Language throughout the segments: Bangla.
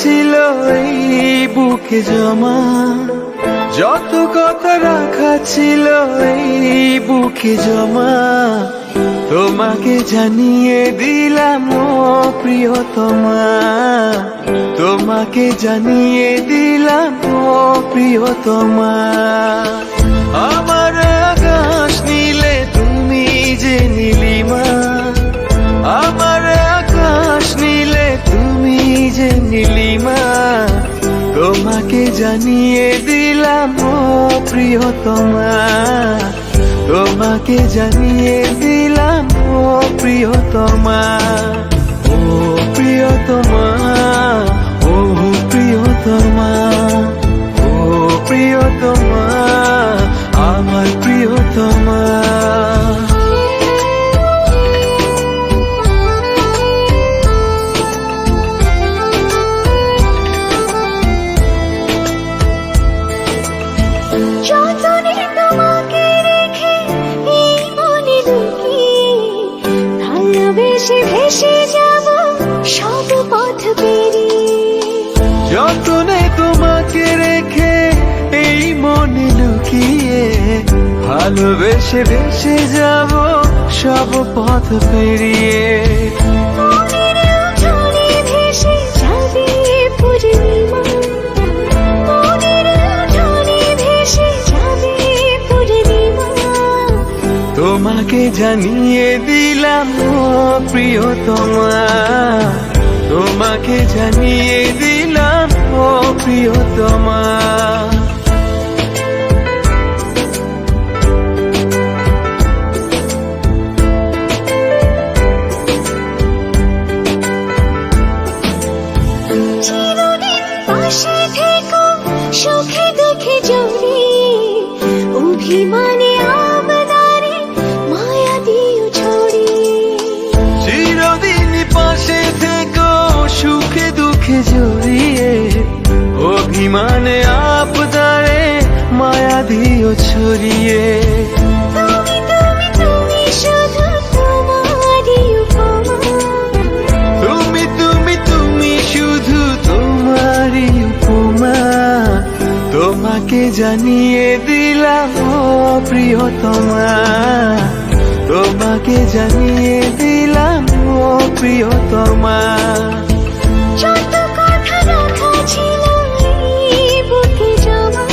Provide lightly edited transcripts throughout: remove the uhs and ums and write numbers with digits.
ছিল এই বুকে জমা, যত কথা রাখা ছিল এই বুকে জমা, তোমাকে জানিয়ে দিলাম ও প্রিয়তমা, তোমাকে জানিয়ে দিলাম ও প্রিয়তমা। আমার আকাশ নীলে তুমি যে নীলিমা, আমার আকাশ নীলে তুমি যে নীলিমা, তোমাকে জানিয়ে দিলাম ও প্রিয়তমা, তোমাকে জানিয়ে দিলাম ও প্রিয়তমা। ও প্রিয়তমা, ও প্রিয়তমা, ও প্রিয়তমা, আমার প্রিয়তমা। যতনে তোমাকে রেখে এই মনে লুকিয়ে, ভালোবেসে ভেসে যাব সব পথ পেরিয়ে। যতনে তোমাকে রেখে এই মনে লুকিয়ে, ভালোবেসে ভেসে যাব সব পথ পেরিয়ে। মনের উঠোনে ভেসে যাবে পূর্ণিমা, মনের উঠোনে ভেসে যাবে পূর্ণিমা, তোমাকে জানিয়ে দিলাম ও প্রিয়তমা, তোমাকে জানিয়ে দিলাম ও প্রিয়তমা। চিরদিন পাশে থেকো সুখে দুঃখে জড়িয়ে, অভিমানে আবদারে মায়া দিও ছড়িয়ে। চিরদিন পাশে থেকো সুখে দুঃখে জড়িয়ে, অভিমানে আবদারে মায়া দিও ছড়িয়ে। তুমি তুমি তুমি শুধু তোমারই উপমা, তুমি তুমি তুমি শুধু তোমারই উপমা, তোমাকে জানিয়ে দিলাম ও প্রিয়তমা, তোমাকে জানিয়ে দিলাম ও প্রিয়তমা। যত কথা রাখা ছিল এই বুকে জমা,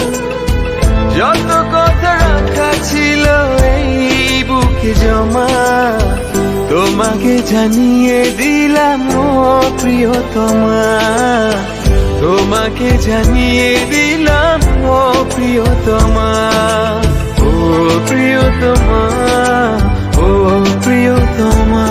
যত কথা রাখা ছিল এই বুকে জমা, তোমাকে জানিয়ে দিলাম ও প্রিয়তমা, তোমাকে জানিয়ে দিলাম ও প্রিয়তমা। ও প্রিয়তমা, ও প্রিয়তমা।